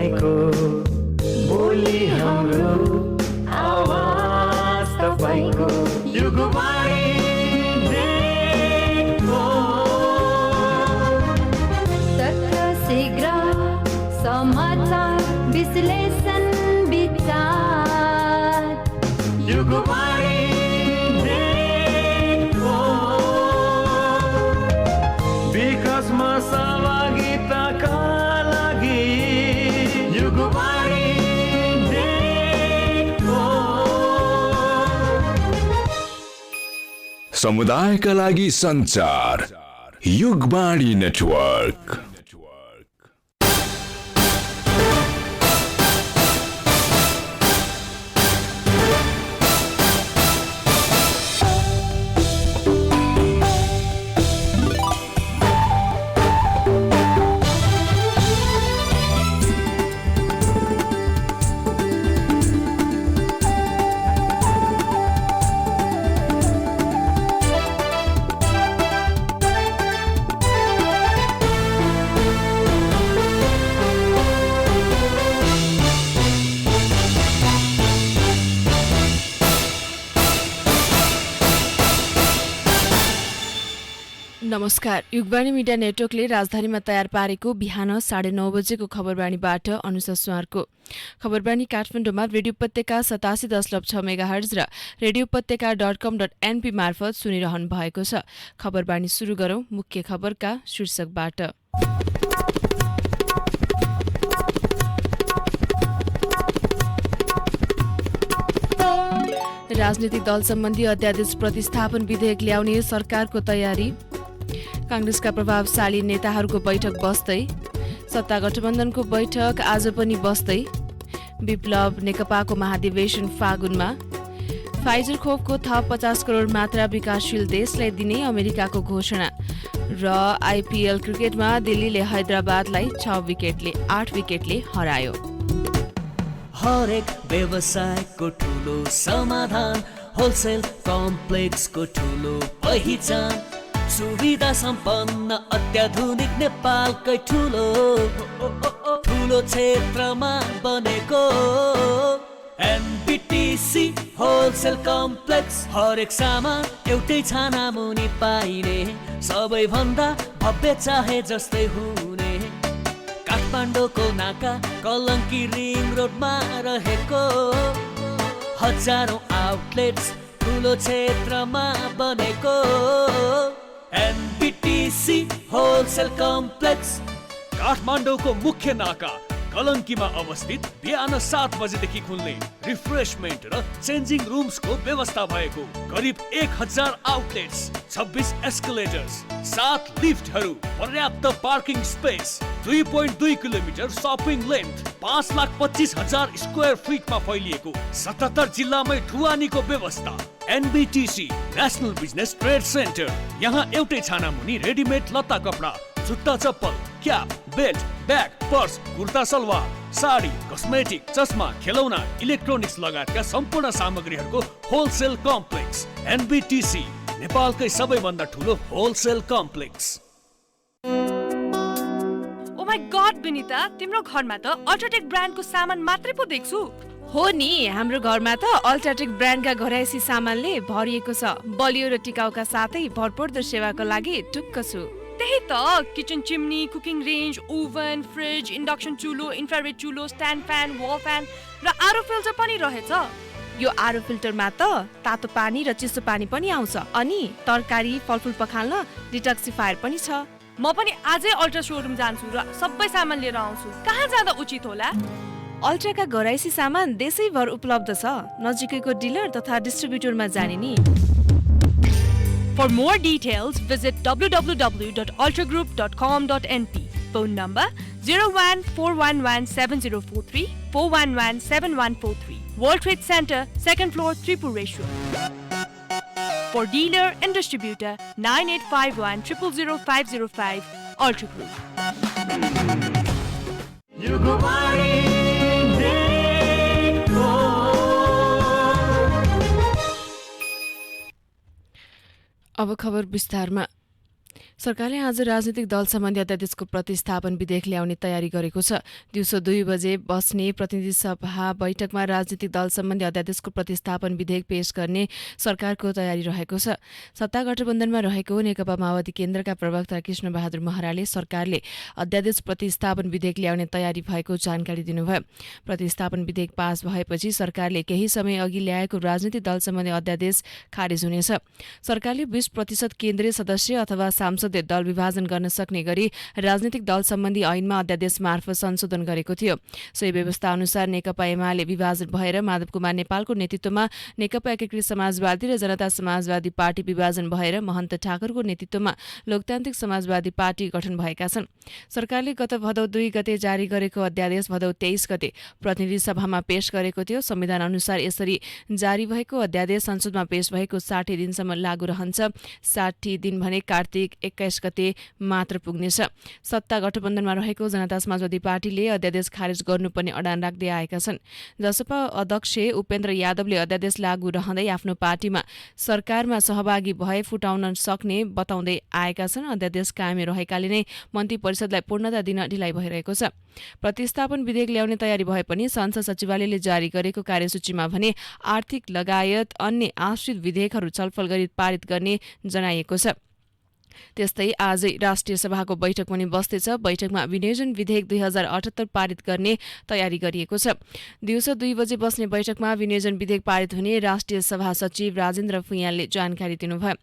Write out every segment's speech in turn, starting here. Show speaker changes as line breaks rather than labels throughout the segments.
तपाईको बोली हाम्रो आवाज तपाईको युगवाणी नेटवर्क
तथ्य शीघ्र समाचार विश्लेषण विचार
युगवाणी नेटवर्क विकासमा सहभागिताका लागि युगवाणी नेटवर्क
समुदायका लागि सञ्चार युगवाणी नेटवर्क।
नमस्कार। युगवाणी मिडिया नेटवर्कले राजधानीमा तयार पारेको बिहान 9:30 बजेको खबरवाणीबाट अनुसा सुवारको। खबरवाणी काठमाडौँमा रेडियो उपत्यका 87.6 मेगाहर्ज र रेडियो उपत्यका.com.np मार्फत सुनिरहनु भएको छ। खबरवाणी सुरु गरौं मुख्य खबरका शीर्षकबाट। राजनीतिक दल सम्बन्धी अध्यादेश प्रतिस्थापन विधेयक ल्याउने सरकारको तयारी। कांग्रेसका प्रभावशाली नेताहरूको बैठक बस्दै। सत्ता गठबन्धनको बैठक आज पनि बस्दै। विप्लव नेकपाको महाधिवेशन फागुनमा। फाइजर खोपको थप 50 करोड मात्रा विकासशील देशलाई दिने अमेरिकाको घोषणा। र आइपीएल क्रिकेटमा दिल्लीले हैदराबादलाई 8 विकेटले हरायो।
हरेक व्यवसायको ठुलो समाधान होलसेल कम्प्लेक्सको ठुलो पहिचान सुविधा सम्पन्न अत्याधुनिक नेपालकै ठुलो क्षेत्रमा बनेको एनबीटीसी होलसेल कम्प्लेक्स। हरेक सामान एउटै छाना मुनि पाइने सबैभन्दा भव्य चाहे जस्तै हुने काठमाडौँको नाका कलङ्की रिङ रोडमा रहेको हजारौं आउटलेट्स ठुलो क्षेत्रमा बनेको एनबीटीसी होलसेल कम्प्लेक्स।
काठमाडौँको मुख्य नाका कलङ्कीमा अवस्थित बिहान 7 बजेदेखि खुल्ने रिफ्रेशमेन्ट र चेन्जिङ रुम्सको व्यवस्था भएको करिब 1000 आउटलेट्स, 26 एस्केलेटर्स, 7 लिफ्टहरू, पर्याप्त parking space, 2.2 kilometre shopping length, 5,25,000 square फिटमा फैलिएको 77 जिल्लामै ढुवानीको व्यवस्था। NBTC national business trade centre. यहाँ एउटै छाना मुनि रेडिमेड लत्ता कपडा, जुत्ता चप्पल, cap, belt, bag, purse, kurta salwar, sari, cosmetic, चस्मा, खेलौना, इलेक्ट्रोनिक्स लगायतका सम्पूर्ण सामग्रीहरूको होलसेल कम्प्लेक्स। एनबीटीसी नेपालकै सबैभन्दा ठुलो wholesale complex.
Oh my God Vinita, तिम्रो घरमा त अल्ट्राटेक ब्रान्डको सामान मात्रै पो देख्छु।
हो नि, हाम्रो घरमा त अल्ट्राटेक ब्रान्डका घरायसी सामानले भरिएको छ। बलियो र टिकाउका साथै भरपर्दो सेवाको लागि ढुक्क छु।
त्यही त, kitchen chimney, cooking range, oven, fridge, induction चुलो, इन्फ्रारेड चुलो, स्ट्यान्ड फ्यान, वल फ्यान र आरो फिल्टर पनि रहेछ।
यो आरो फिल्टरमा त तातो पानी र चिसो पानी पनि आउँछ। अनि तरकारी फलफुल पखाल्न डिटक्सिफायर पनि छ।
म पनि आजै अल्ट्रा सोरुम जान्छु र सबै सामान लिएर आउँछु। कहाँ जाँदा उचित होला?
अल्ट्राका घरायसी सामान देशैभर उपलब्ध छ। नजिकैको डिलर तथा डिस्ट्रिब्युटरमा जाने नि।
For more details, visit www.ultragroup.com.np. Phone number 014117043 4117143. World Trade Center, 2nd floor, Tripureshwar. For dealer and distributor, 9851 000 505, Ultra Group.
अब खबर विस्तारमा। सरकारले आज राजनीतिक दल सम्बन्धी अध्यादेशको प्रतिस्थापन विधेयक ल्याउने तयारी गरेको छ। दिउँसो 2 बजे बस्ने प्रतिनिधि सभा बैठकमा राजनीतिक दल सम्बन्धी अध्यादेशको प्रतिस्थापन विधेयक पेश गर्ने सरकारको तयारी रहेको छ। सत्ता गठबन्धनमा रहेको नेकपा माओवादी केन्द्रका प्रवक्ता कृष्णबहादुर महराले सरकारले अध्यादेश प्रतिस्थापन विधेयक ल्याउने तयारी भएको जानकारी दिनुभयो। प्रतिस्थापन विधेयक पास भएपछि सरकारले केही समय अघि ल्याएको राजनीतिक दल सम्बन्धी अध्यादेश खारेज हुनेछ। सरकारले 20% केन्द्रीय सदस्य अथवा सांसदले दल विभाजन गर्न सक्ने गरी राजनीतिक दल सम्बन्धी ऐनमा अध्यादेश मार्फत संशोधन गरेको थियो। सोही व्यवस्था अनुसार नेकपा एमाले विभाजन भएर माधव कुमार नेपालको नेतृत्वमा नेकपा एकीकृत समाजवादी र जनता समाजवादी पार्टी विभाजन भएर महन्त ठाकुरको नेतृत्वमा लोकतान्त्रिक समाजवादी पार्टी गठन भएका छन्। सरकारले गत भदौ 2 गते जारी गरेको अध्यादेश भदौ 23 गते प्रतिनिधि सभामा पेश गरेको थियो। संविधान अनुसार यसरी जारी भएको अध्यादेश संसदमा पेश भएको 60 दिनसम्म लागू रहन्छ। 60 दिन भने कार्तिक 21 गते मात्र पुग्नेछ। सत्ता गठबन्धनमा रहेको जनता समाजवादी पार्टीले अध्यादेश खारेज गर्नुपर्ने अडान राख्दै आएका छन्। जसपा अध्यक्ष उपेन्द्र यादवले अध्यादेश लागू रहँदै आफ्नो पार्टीमा सरकारमा सहभागी भए फुटाउन सक्ने बताउँदै आएका छन्। अध्यादेश कायमै रहेकाले नै मन्त्री परिषदलाई पूर्णता दिन ढिलाइ भइरहेको छ। प्रतिस्थापन विधेयक ल्याउने तयारी भए पनि संसद सचिवालयले जारी गरेको कार्यसूचीमा भने आर्थिक लगायत अन्य आश्रित विधेयकहरू छलफल गरी पारित गर्ने जनाइएको छ। त्यस्तै आजै राष्ट्रिय सभाको बैठक पनि बस्दैछ। बैठकमा विनियोजन विधेयक 2078 पारित गर्ने तयारी गरिएको छ। दिउँसो 2 बजे बस्ने बैठकमा विनियोजन विधेयक पारित हुने राष्ट्रिय सभा सचिव राजेन्द्र फुयालले जानकारी दिनुभयो।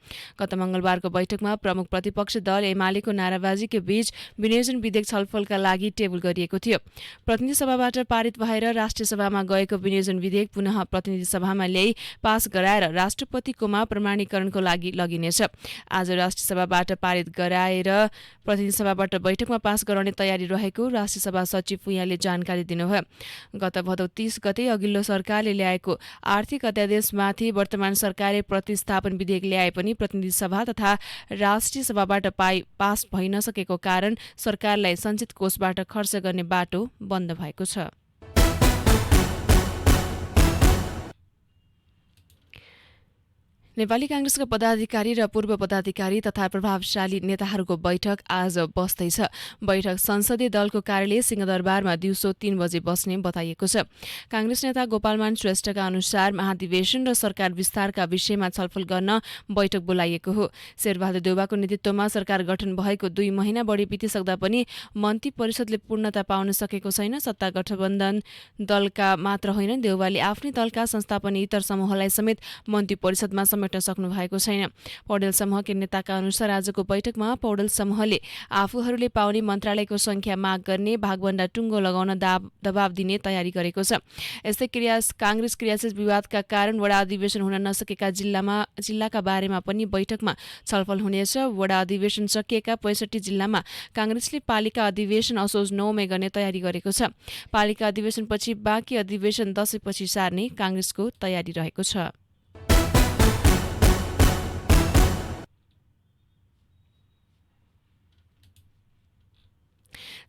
गत मंगलबारको बैठकमा प्रमुख प्रतिपक्ष दल एमालेको नाराबाजीको बीच विनियोजन विधेयक छलफलका लागि टेबल गरिएको थियो। प्रतिनिधि सभाबाट पारित भएर राष्ट्रिय सभामा गएको विनियोजन विधेयक पुनः प्रतिनिधि सभामा ल्याई पास गराएर राष्ट्रपतिकोमा प्रमाणीकरणको लागि लगिनेछ। आज राष्ट्रिय सभाबाट पारित गराएर प्रतिनिधि सभाबाट बैठकमा पास गराउने तयारी रहेको राष्ट्रिय सभा सचिव फुयालले जानकारी दिनुभयो। गत भदौ 30 गते अघिल्लो सरकारले ल्याएको आर्थिक अध्यादेशमाथि वर्तमान सरकारले प्रतिस्थापन विधेयक ल्याए पनि प्रतिनिधि सभा तथा राष्ट्रिय सभाबाट पास भइ नसकेको कारण सरकारलाई सञ्चित कोषबाट खर्च गर्ने बाटो बन्द भएको छ। नेपाली कांग्रेसका पदाधिकारी र पूर्व पदाधिकारी तथा प्रभावशाली नेताहरूको बैठक आज बस्दैछ। बैठक संसदीय दलको कार्यालय सिंहदरबारमा दिउँसो 3 बजे बस्ने बताइएको छ। कांग्रेस नेता गोपालमान श्रेष्ठका अनुसार महाधिवेशन र सरकार विस्तारका विषयमा छलफल गर्न बैठक बोलाइएको हो। शेरबहादुर देउवाको नेतृत्वमा सरकार गठन भएको 2 महिना बढी बितिसक्दा पनि मन्त्री परिषदले पूर्णता पाउन सकेको छैन। सत्ता गठबन्धन दलका मात्र होइन, देउवाले आफ्नै दलका संस्थापनेतर समूहलाई समेत मन्त्री परिषदमा समेट्न सक्नु भएको छैन। पौडेल समूहका नेताका अनुसार आजको बैठकमा पौडेल समूहले आफूहरूले पाउने मन्त्रालयको संख्या माग गर्ने, भागभण्डा टुङ्गो लगाउन दबाव दिने तयारी गरेको छ। यस्तै कांग्रेस क्रियाशील विवादका कारण वडा अधिवेशन हुन नसकेका जिल्लाका बारेमा पनि बैठकमा छलफल हुनेछ। वडा अधिवेशन सकिएका 65 जिल्लामा कांग्रेसले पालिका अधिवेशन असोज 9 मै गर्ने तयारी गरेको छ। पालिका अधिवेशनपछि बाँकी अधिवेशन दशैंपछि सार्ने कांग्रेसको तयारी रहेको छ।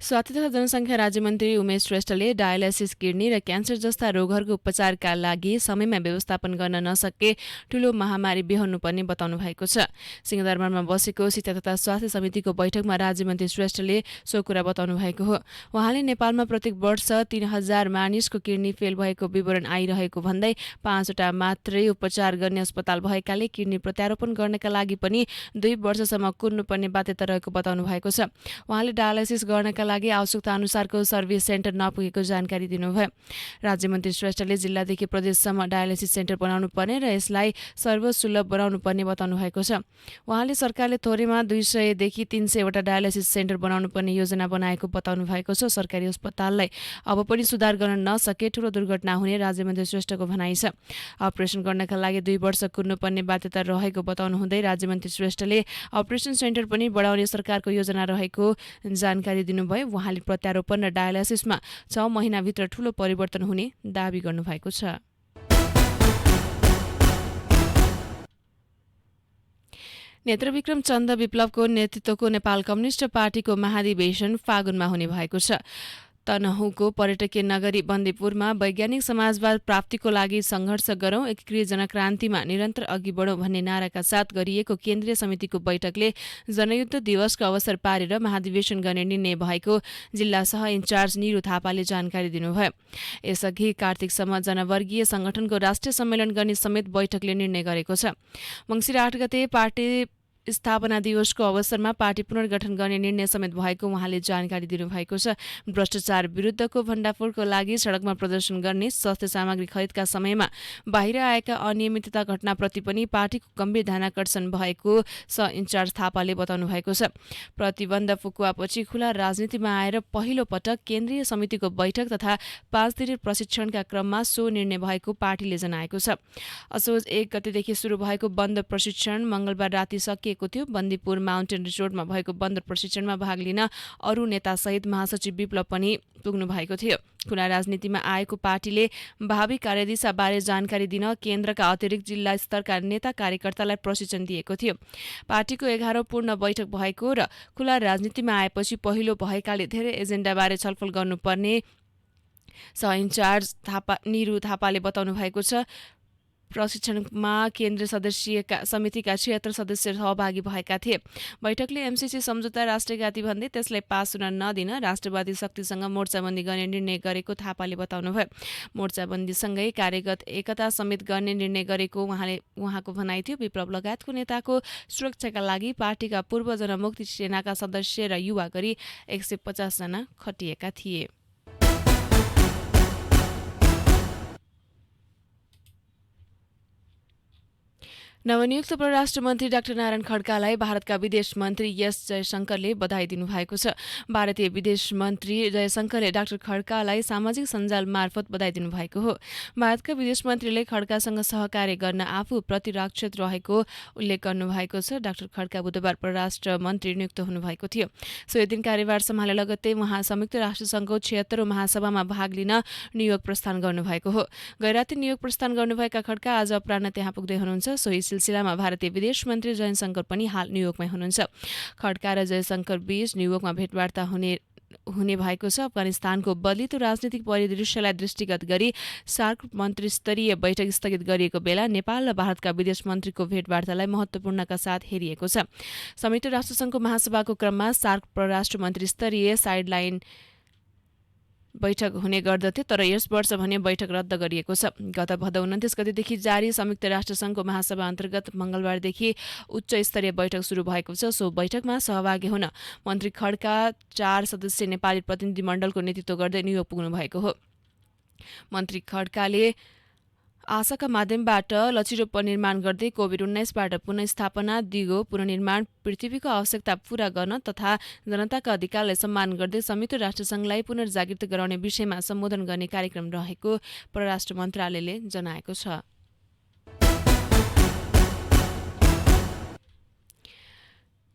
स्वास्थ्य तथा जनसङ्ख्या राज्यमन्त्री उमेश श्रेष्ठले डायलाइसिस, किडनी र क्यान्सर जस्ता रोगहरूको उपचारका लागि समयमा व्यवस्थापन गर्न नसके ठूलो महामारी बेहोर्नुपर्ने बताउनु भएको छ। सिंहदरबारमा बसेको शिक्षा तथा स्वास्थ्य समितिको बैठकमा राज्यमन्त्री श्रेष्ठले सो कुरा बताउनु भएको हो। उहाँले नेपालमा प्रत्येक वर्ष 3000 मानिसको किडनी फेल भएको विवरण आइरहेको भन्दै 5 वटा मात्रै उपचार गर्ने अस्पताल भएकाले किडनी प्रत्यारोपण गर्नका लागि पनि 2 वर्षसम्म कुर्नुपर्ने बाध्यता रहेको बताउनु भएको छ। उहाँले डायलाइसिस गर्नका लागि आवश्यकता अनुसारको सर्भिस सेन्टर नपुगेको जानकारी दिनुभयो। राज्यमन्त्री श्रेष्ठले जिल्लादेखि प्रदेशसम्म डायलाइसिस सेन्टर बनाउनु पर्ने र यसलाई सर्वसुलभ बनाउनु पर्ने बताउनु भएको छ। उहाँले सरकारले थोरैमा 200 देखि 300 वटा डायलाइसिस सेन्टर बनाउनु पर्ने योजना बनाएको बताउनु भएको छ। सरकारी अस्पताललाई अब पनि सुधार गर्न नसके ठूलो दुर्घटना हुने राज्यमन्त्री श्रेष्ठको भनाइ छ। अपरेसन गर्नका लागि 2 वर्ष कुर्नुपर्ने बाध्यता रहेको बताउनु हुँदै राज्यमन्त्री श्रेष्ठले अपरेसन सेन्टर पनि बढाउने सरकारको योजना रहेको जानकारी दिनुभयो। उहाँले प्रत्यारोपण र डायलाइसिसमा 6 महिनाभित्र ठूलो परिवर्तन हुने दावी गर्नुभएको छ। नेत्रविक्रम चन्द विप्लवको नेतृत्वको नेपाल कम्युनिस्ट पार्टीको महाधिवेशन फागुनमा हुने भएको छ। तनहुँको पर्यटकीय नगरी बन्दीपुरमा वैज्ञानिक समाजवाद प्राप्तिको लागि सङ्घर्ष गरौं, एकीकृत जनक्रान्तिमा निरन्तर अघि बढौं भन्ने नाराका साथ गरिएको केन्द्रीय समितिको बैठकले जनयुद्ध दिवसको अवसर पारेर महाधिवेशन गर्ने निर्णय भएको जिल्ला सह इन्चार्ज निरु थापाले जानकारी दिनुभयो। यसअघि कार्तिकसम्म जनवर्गीय संगठनको राष्ट्रिय सम्मेलन गर्ने समेत बैठकले निर्णय गरेको छ। मङ्सिर 8 गते पार्टी स्थापना दिवसको अवसरमा पार्टी पुनर्गठन गर्ने निर्णय समेत भएको उहाँले जानकारी दिनुभएको छ। भ्रष्टाचार विरुद्धको भण्डाफोडको लागि सडकमा प्रदर्शन गर्ने, स्वास्थ्य सामग्री खरिदका समयमा बाहिर आएका अनियमितता घटनाप्रति पनि पार्टीको गम्भीर ध्यानाकर्षण भएको सह इन्चार्ज थापाले बताउनु भएको छ। प्रतिबन्ध फुकुवापछि खुला राजनीतिमा आएर पहिलो पटक केन्द्रीय समितिको बैठक तथा 5 दिने प्रशिक्षणका क्रममा सो निर्णय भएको पार्टीले जनाएको छ। असोज 1 गतेदेखि सुरु भएको बन्द प्रशिक्षण मंगलबार राति सकिएको थियो। बन्दीपुर माउन्टेन रिसोर्टमा भएको बन्द प्रशिक्षणमा भाग लिन अरू नेतासहित महासचिव विप्लव पनि पुग्नु भएको थियो। खुला राजनीतिमा आएको पार्टीले भावी कार्यदिशा बारे जानकारी दिन केन्द्रका अतिरिक्त जिल्ला स्तरका नेता कार्यकर्तालाई प्रशिक्षण दिएको थियो। पार्टीको 11औं पूर्ण बैठक भएको र खुला राजनीतिमा आएपछि पहिलो भएकाले धेरै एजेन्डाबारे छलफल गर्नुपर्ने सह इन्चार्ज निरु थापाले बताउनु भएको छ। प्रशिक्षणमा केन्द्रीय समितिका 76 सदस्य सहभागी भएका थिए। बैठकले एमसीसी सम्झौता राष्ट्रघाती भन्दै त्यसलाई पास हुन नदिन राष्ट्रवादी शक्तिसँग मोर्चाबन्दी गर्ने निर्णय गरेको थापाले बताउनुभयो। मोर्चाबन्दीसँगै कार्यगत एकता समेत गर्ने निर्णय गरेको उहाँको भनाइ थियो। विप्लव लगायतको नेताको सुरक्षाका लागि पार्टीका पूर्व जनमुक्ति सेनाका सदस्य र युवा गरी 150 जना खटिएका थिए। नवनियुक्त परराष्ट्र मन्त्री डाक्टर नारायण खड्कालाई भारतका विदेश मन्त्री एस जयशंकरले बधाई दिनुभएको छ। भारतीय विदेश मन्त्री जयशंकरले डाक्टर खड्कालाई सामाजिक सञ्जाल मार्फत बधाई दिनुभएको हो। भारतका विदेश मन्त्रीले खड्कासँग सहकार्य गर्न आफू प्रतिरक्षित रहेको उल्लेख गर्नुभएको छ। डाक्टर खड्का बुधबार परराष्ट्र मन्त्री नियुक्त हुनुभएको थियो। सोही दिन कार्यभार सम्हाले लगत्तै उहाँ संयुक्त राष्ट्रसङ्घको 76औं महासभामा भाग लिन न्युयोर्क प्रस्थान गर्नुभएको हो। गैराती न्युयोर्क प्रस्थान गर्नुभएका खड्का आज अपराह्न त्यहाँ पुग्दै हुनुहुन्छ। सोही सिलसिलामा भारतीय विदेश मन्त्री जयशंकर पनि हाल न्युयोर्कमै हुनुहुन्छ। खड्का र जयशंकर बीच न्युयोर्कमा भेटवार्ता हुने भएको छ। अफगानिस्तानको बदलितो राजनीतिक परिदृश्यलाई दृष्टिगत गरी सार्क मन्त्रीस्तरीय बैठक स्थगित गरिएको बेला नेपाल र भारतका विदेश मन्त्रीको भेटवार्तालाई महत्त्वपूर्णका साथ हेरिएको छ। संयुक्त राष्ट्रसङ्घको महासभाको क्रममा सार्क परराष्ट्र मन्त्रीस्तरीय साइडलाइन बैठक हुने गर्दथे, तर यस वर्ष भने बैठक रद्द गरिएको छ। गत भदौ 29 गतेदेखि जारी संयुक्त राष्ट्रसङ्घको महासभा अन्तर्गत मंगलबारदेखि उच्च स्तरीय बैठक सुरु भएको छ। सो बैठकमा सहभागी हुन मन्त्री खड्का 4 सदस्यीय नेपाली प्रतिनिधि मण्डलको नेतृत्व गर्दै न्युयोर्क पुग्नु भएको हो। मन्त्री खड्काले आशाका माध्यमबाट लचिलो निर्माण गर्दै कोभिड-19बाट पुनर्स्थापना, दिगो पुनर्निर्माण, पृथ्वीको आवश्यकता पूरा गर्न तथा जनताका अधिकारलाई सम्मान गर्दै संयुक्त राष्ट्रसङ्घलाई पुनर्जागृत गराउने विषयमा सम्बोधन गर्ने कार्यक्रम रहेको परराष्ट्र मन्त्रालयले जनाएको छ।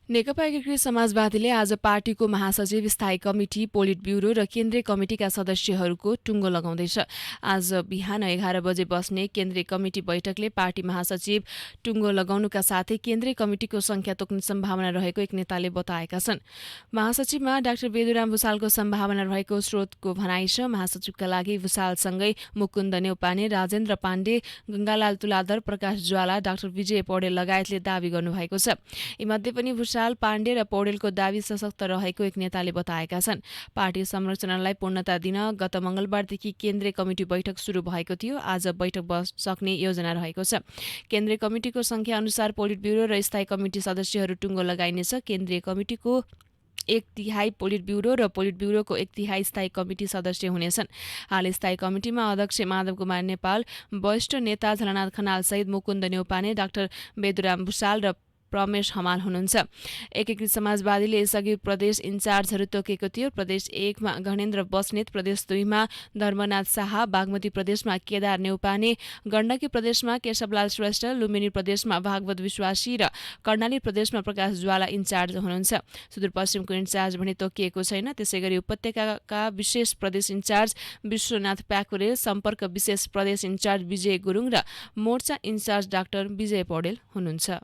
नेकपा एकीकृत समाजवादीले आज पार्टीको महासचिव, स्थायी कमिटी, पोलिट ब्युरो र केन्द्रीय कमिटिका सदस्यहरूको टुङ्गो लगाउँदैछ। आज बिहान 11 बजे बस्ने केन्द्रीय कमिटी बैठकले पार्टी महासचिव टुङ्गो लगाउनुका साथै केन्द्रीय कमिटिको संख्या तोक्ने सम्भावना रहेको एक नेताले बताएका छन्। महासचिवमा डाक्टर बेदुराम भुसालको सम्भावना रहेको स्रोतको भनाइ छ। महासचिवका लागि भुसालसँगै मुकुन्द नेउपाने, राजेन्द्र पाण्डे, गङ्गालाल तुलाधर, प्रकाश ज्वाला, डाक्टर विजय पौडेल लगायतले दावी गर्नुभएको छ। यीमध्ये पनि पाण्डे र पौडेलको दावी सशक्त रहेको एक नेताले बताएका छन्। पार्टी संरचनालाई पूर्णता दिन गत मंगलबारदेखि केन्द्रीय कमिटी बैठक सुरु भएको थियो। आज बैठक बस्ने योजना रहेको छ। केन्द्रीय कमिटिको संख्या अनुसार पोलिट ब्युरो र स्थायी कमिटी सदस्यहरू टुङ्गो लगाइनेछ। केन्द्रीय कमिटिको 1/3 पोलिट ब्युरो र पोलिट ब्युरोको 1/3 स्थायी कमिटी सदस्य हुनेछन्। हाल स्थायी कमिटिमा अध्यक्ष माधव कुमार नेपाल, वरिष्ठ नेता झलनाथ खनाल सहित मुकुन्द नेउपाने, डाक्टर बेदुराम भुसाल र रमेश हमाल हुनुहुन्छ। एकीकृत समाजवादीले यसअघि प्रदेश इन्चार्जहरू तोकेको थियो। प्रदेश 1 मा गणेन्द्र बस्नेत, प्रदेश 2 मा धर्मनाथ शाह, बागमती प्रदेशमा केदार नेउपाने, गण्डकी प्रदेशमा केशवलाल श्रेष्ठ, लुम्बिनी प्रदेशमा भागवत विश्वासी र कर्णाली प्रदेशमा प्रकाश ज्वाला इन्चार्ज हुनुहुन्छ। सुदूरपश्चिमको इन्चार्ज भने तोकिएको छैन। त्यसैगरी उपत्यकाका विशेष प्रदेश इन्चार्ज विश्वनाथ प्याकुरे, सम्पर्क विशेष प्रदेश इन्चार्ज विजय गुरुङ र मोर्चा इन्चार्ज डाक्टर विजय पौडेल हुनुहुन्छ।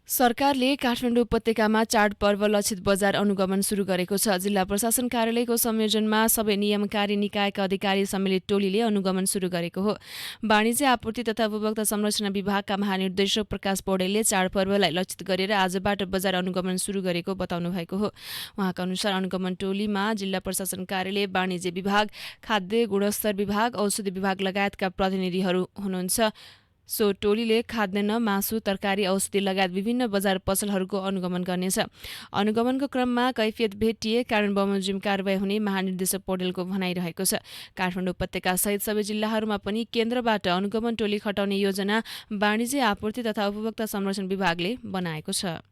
सरकारले काठमाडौँ उपत्यकामा चाडपर्व लक्षित बजार अनुगमन सुरु गरेको छ। जिल्ला प्रशासन कार्यालयको संयोजनमा सबै नियमकारी निकायका अधिकारी सम्मिलित टोलीले अनुगमन सुरु गरेको हो। वाणिज्य आपूर्ति तथा उपभोक्ता संरक्षण विभागका महानिर्देशक प्रकाश पौडेलले चाडपर्वलाई लक्षित गरेर आजबाट बजार अनुगमन सुरु गरेको बताउनु भएको हो। उहाँका अनुसार अनुगमन टोलीमा जिल्ला प्रशासन कार्यालय, वाणिज्य विभाग, खाद्य गुणस्तर विभाग, औषधि विभाग लगायतका प्रतिनिधिहरू हुनुहुन्छ। सो टोलीले खाद्यान्न, मासु, तरकारी, औषधि लगायत विभिन्न बजार पसलहरूको अनुगमन गर्नेछ। अनुगमनको क्रममा कैफियत भेटिए कारण बमोजिम कारबाही हुने महानिर्देशक पौडेलको भनाइरहेको छ। काठमाडौँ उपत्यका सहित सबै जिल्लाहरूमा पनि केन्द्रबाट अनुगमन टोली खटाउने योजना वाणिज्य आपूर्ति तथा उपभोक्ता संरक्षण विभागले बनाएको छ।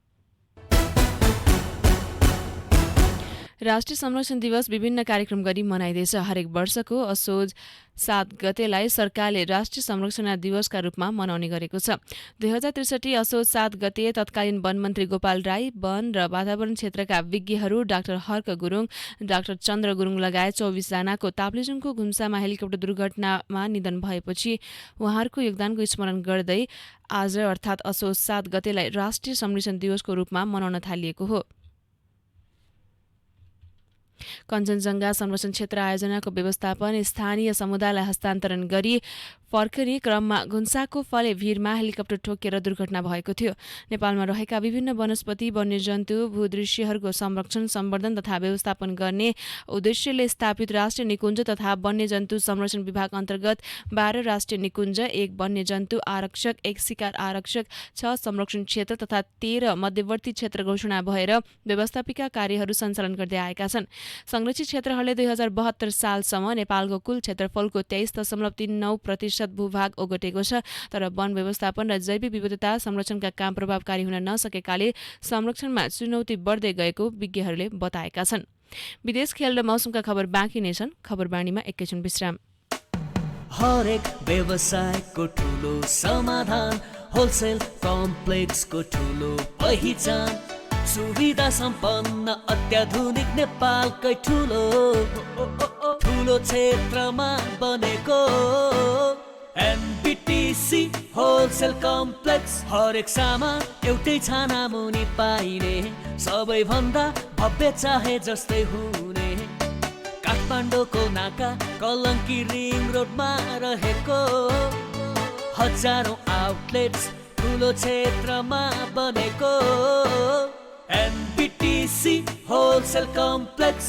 राष्ट्रिय संरक्षण दिवस विभिन्न कार्यक्रम गरी मनाइँदैछ। हरेक वर्षको असोज 7 गतेलाई सरकारले राष्ट्रिय संरक्षण दिवसका रूपमा मनाउने गरेको छ। 2063 असोज 7 गते तत्कालीन वन मन्त्री गोपाल राई, वन र वातावरण क्षेत्रका विज्ञहरू डाक्टर हर्क गुरुङ, डाक्टर चन्द्र गुरुङ लगायत 24 जनाको ताप्लेजुङको घुम्सामा हेलिकप्टर दुर्घटनामा निधन भएपछि उहाँहरूको योगदानको स्मरण गर्दै आज अर्थात् असोज 7 गतेलाई राष्ट्रिय संरक्षण दिवसको रूपमा मनाउन थालिएको हो। कञ्चनजङ्घा संरक्षण क्षेत्र आयोजनाको व्यवस्थापन स्थानीय समुदायलाई हस्तान्तरण गरी फर्कने क्रममा घुन्साको फले भिरमा हेलिकप्टर ठोकेर दुर्घटना भएको थियो। नेपालमा रहेका विभिन्न वनस्पति, वन्यजन्तु, भूदृश्यहरूको संरक्षण, सम्वर्धन तथा व्यवस्थापन गर्ने उद्देश्यले स्थापित राष्ट्रिय निकुञ्ज तथा वन्यजन्तु संरक्षण विभाग अन्तर्गत 12 राष्ट्रिय निकुञ्ज, 1 वन्यजन्तु आरक्षक, 1 शिकार आरक्षक, 6 संरक्षण क्षेत्र तथा 13 मध्यवर्ती क्षेत्र घोषणा भएर व्यवस्थापिका कार्यहरू सञ्चालन गर्दै आएका छन्। संरक्षित क्षेत्रहरूले 2072 सालसम्म नेपालको कुल क्षेत्रफलको 23.39% भूभाग ओगटेको छ। तर वन व्यवस्थापन र जैविक विविधता संरक्षणका काम प्रभावकारी हुन नसकेकाले संरक्षणमा चुनौती बढ्दै गएको विज्ञहरूले बताएका छन्। विदेश, खेल र मौसमका खबर बाँकी नै छन्। खबरबाणीमा एकैछिन विश्राम।
हरेक व्यवसायको ठुलो समाधान, होलसेल कम्प्लेक्सको ठुलो पहिचान, सुविधा सम्पन्न अत्याधुनिक नेपालकै ठुलो क्षेत्रमा बनेको एनबिटिसी होलसेल कम्प्लेक्स। हरेक सामान एउटै छाना मुनि पाइने, सबैभन्दा भव्य चाहे जस्तै हुने, काठमाडौँको नाका कलङ्की रिङ रोडमा रहेको हजारौं आउटलेट्स ठुलो क्षेत्रमा बनेको एनबिटिसी होलसेल कम्प्लेक्स।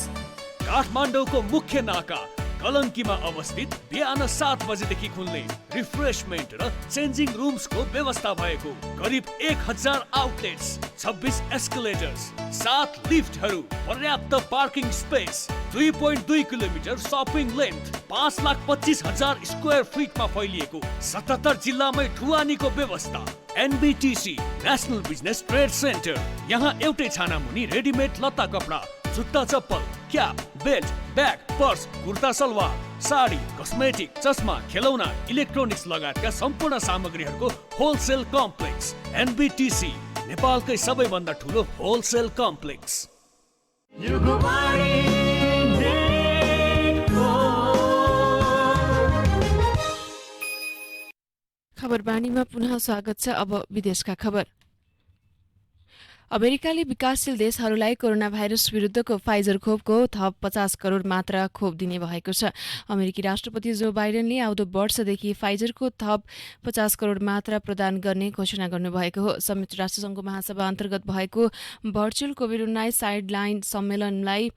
काठमाडौँको मुख्य नाका कलङ्कीमा अवस्थित बिहान 7 बजेदेखि खुल्ने रिफ्रेशमेन्ट र चेन्जिङ रुम्सको व्यवस्था भएको, करिब 1000 आउटलेट्स, 26 एस्केलेटर्स, 7 लिफ्टहरू, पर्याप्त parking space, 2.2 kilometre shopping length, 5,25,000 square फिटमा फैलिएको 77 जिल्लामै ढुवानीको व्यवस्था। NBTC national business trade centre. यहाँ एउटै छाना मुनि रेडिमेड लत्ता कपडा, जुत्ता चप्पल, cap, belt, bag, purse, kurta salwar, sari, cosmetic, चस्मा, खेलौना, इलेक्ट्रोनिक्स लगायतका सम्पूर्ण सामग्रीहरूको होलसेल कम्प्लेक्स। एनबिटिसी नेपालकै सबैभन्दा ठुलो होलसेल कम्प्लेक्स।
खबरबाणीमा पुनः स्वागत छ। अब विदेशका खबर। अमेरिकाले विकासशील देशहरूलाई कोरोना भाइरस विरुद्धको फाइजर खोपको थप 50 करोड मात्रा खोप दिने भएको छ। अमेरिकी राष्ट्रपति जो बाइडेनले आउँदो वर्षदेखि फाइजरको थप 50 करोड मात्रा प्रदान गर्ने घोषणा गर्नुभएको हो। संयुक्त राष्ट्रसङ्घको महासभा अन्तर्गत भएको भर्चुअल कोभिड-19 साइडलाइन सम्मेलनलाई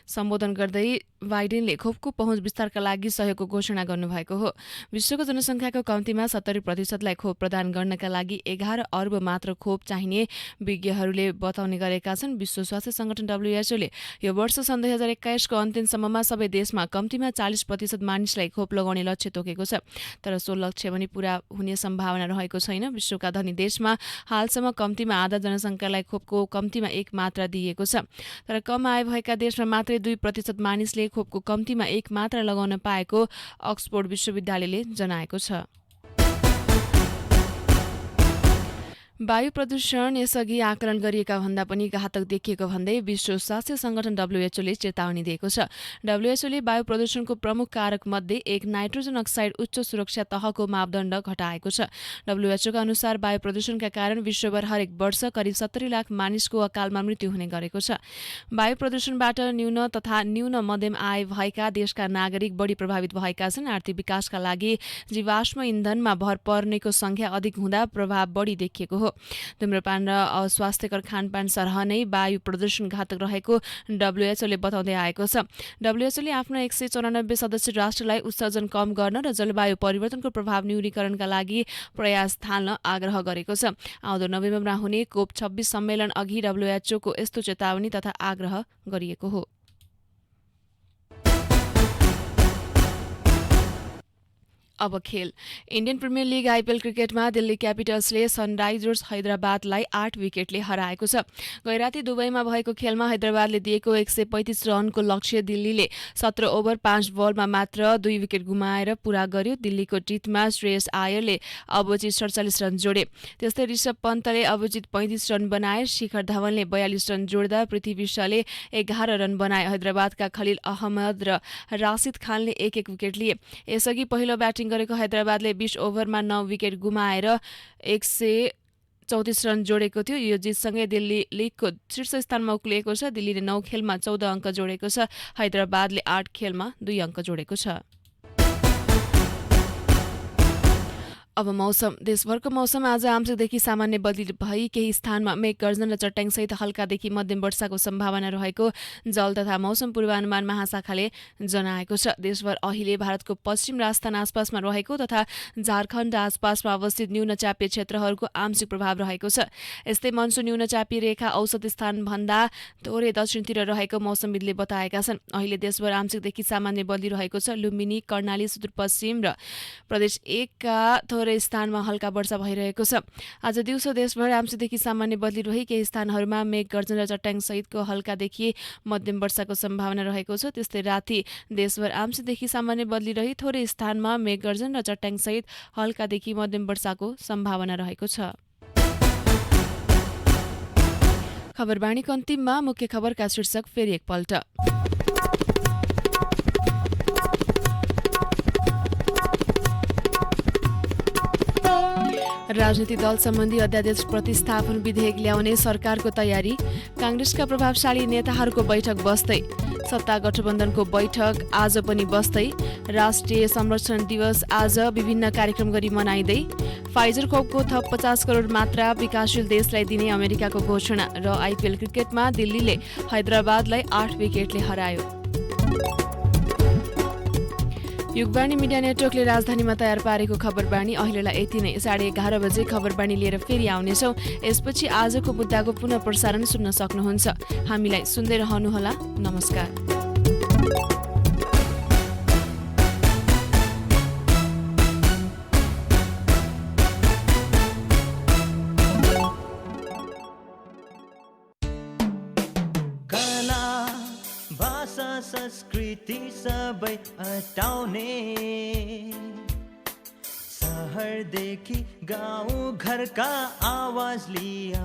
सम्बोधन गर्दै बाइडेनले खोपको पहुँच विस्तारका लागि सहयोगको घोषणा गर्नुभएको हो। विश्वको जनसङ्ख्याको कम्तीमा 70%लाई खोप प्रदान गर्नका लागि 11 अर्ब मात्र खोप चाहिने विज्ञहरूले बताउने गरेका छन्। विश्व स्वास्थ्य संगठन WHOले यो वर्ष सन् 2021को अन्त्यसम्ममा सबै देशमा कम्तीमा 40% मानिसलाई खोप लगाउने लक्ष्य तोकेको छ। तर सो लक्ष्य पनि पूरा हुने सम्भावना रहेको छैन। विश्वका धनी देशमा हालसम्म कम्तीमा आधा जनसङ्ख्यालाई खोपको कम्तीमा 1 मात्रा दिइएको छ। तर कम आय भएका देशमा मात्रै 2% मानिसले खोपको कम्तीमा 1 मात्रा लगाउन पाएको अक्सफोर्ड विश्वविद्यालयले जनाएको छ। वायु प्रदूषण यसअघि आकलन गरिएका भन्दा पनि घातक देखिएको भन्दै विश्व स्वास्थ्य संगठन WHOले चेतावनी दिएको छ। WHOले वायु प्रदूषणको प्रमुख कारक मध्ये एक नाइट्रोजन अक्साइड उच्च सुरक्षा तहको मापदण्ड घटाएको छ। WHOका अनुसार वायु प्रदूषणका कारण विश्वभर हरेक वर्ष करिब 70 लाख मानिसको अकालमा मृत्यु हुने गरेको छ। वायु प्रदूषणबाट न्यून तथा न्यून मध्यम आय भएका देशका नागरिक बढी प्रभावित भएका छन्। आर्थिक विकासका लागि जीवाश्म इन्धनमा भर पर्नेको संख्या अधिक हुँदा प्रभाव बढी देखिएको हो। धूम्रपान र अस्वास्थ्यकर खानपान सरह नै वायु प्रदूषण घातक रहेको WHOले बताउँदै आएको छ। WHOले आफ्नो 194 सदस्य राष्ट्रलाई उत्सर्जन कम गर्न र जलवायु परिवर्तनको प्रभाव न्यूनीकरणका लागि प्रयास थाल्न आग्रह गरेको छ। आउँदो नोभेम्बरमा हुने COP26 सम्मेलन अघि WHOको यस्तो चेतावनी तथा आग्रह गरिएको हो। अब खेल। इन्डियन प्रिमियर लिग IPL क्रिकेटमा दिल्ली क्यापिटल्सले सनराइजर्स हैदराबादलाई 8 विकेटले हराएको छ। गैराती दुबईमा भएको खेलमा हैदराबादले दिएको 135 रनको लक्ष्य दिल्लीले 17 ओभर 5 बलमा मात्र 2 विकेट गुमाएर पूरा गर्यो। दिल्लीको जितमा श्रेयस आयरले अबोचित 47 रन जोडे। त्यस्तै ऋषभ पन्तले अबोचित 35 रन बनाए। शिखर धवनले 42 रन जोड्दा पृथ्वी शाहले 11 रन बनाए। हैदराबादका खलिल अहमद र राशिद खानले एक विकेट लिए। यसअघि पहिलो ब्याटिङ गरेको हैदराबादले 20 ओभरमा 9 विकेट गुमाएर 134 रन जोडेको थियो। यो जितसँगै दिल्ली लिगको शीर्ष स्थानमा उक्लिएको छ। दिल्लीले 9 खेलमा 14 अङ्क जोडेको छ। हैदराबादले 8 खेलमा 2 अङ्क जोडेको छ। अब मौसम। देशभरको मौसम आज आंशिकदेखि सामान्य बदली भई केही स्थानमा मेघ गर्जन र चट्याङसहित हल्कादेखि मध्यम वर्षाको सम्भावना रहेको जल तथा मौसम पूर्वानुमान महाशाखाले जनाएको छ। देशभर अहिले भारतको पश्चिम राजस्थान आसपासमा रहेको तथा झारखण्ड आसपासमा अवस्थित न्यूनचापीय क्षेत्रहरूको आंशिक प्रभाव रहेको छ। यस्तै मनसुन न्यूनचापीय रेखा औसत स्थानभन्दा थोरै दक्षिणतिर रहेको मौसमविदले बताएका छन्। अहिले देशभर आंशिकदेखि सामान्य बदली रहेको छ। लुम्बिनी, कर्णाली, सुदूरपश्चिम र प्रदेश 1 का थोरै स्थानमा हल्का वर्षा भइरहेको छ। आज दिउँसो देशभर आंशिकदेखि सामान्य बदली रही केही स्थानहरूमा मेघ गर्जन र चट्याङ सहितको हल्कादेखि मध्यम वर्षाको सम्भावना रहेको छ। त्यस्तै राति देशभर आंशिकदेखि सामान्य बदली रही थोरै स्थानमा मेघ गर्जन र चट्याङ सहित हल्कादेखि मध्यम वर्षाको सम्भावना रहेको छ। खबरवाणीको अन्तिममा मुख्य खबरका शीर्षक फेरि एकपल्ट। राजनीतिक दल सम्बन्धी अध्यादेश प्रतिस्थापन विधेयक ल्याउने सरकारको तयारी। कांग्रेसका प्रभावशाली नेताहरूको बैठक बस्दै। सत्ता गठबन्धनको बैठक आज पनि बस्दै। राष्ट्रिय संरक्षण दिवस आज विभिन्न कार्यक्रम गरी मनाइँदै। फाइजर खोपको थप 50 करोड मात्रा विकासशील देशलाई दिने अमेरिकाको घोषणा र IPL क्रिकेटमा दिल्लीले हैदराबादलाई 8 विकेटले हरायो। युगवाणी मिडिया नेटवर्कले राजधानीमा तयार पारेको खबरवाणी अहिलेलाई यति नै। 11:30 बजे खबरवाणी लिएर फेरि आउनेछौँ। यसपछि आजको मुद्दाको पुनः प्रसारण सुन्न सक्नुहुन्छ। हामीलाई सुन्दै रहनुहोला। नमस्कार।
संस्कृति सबै हटाउने शहरदेखि गाउँ घरका आवाज लिया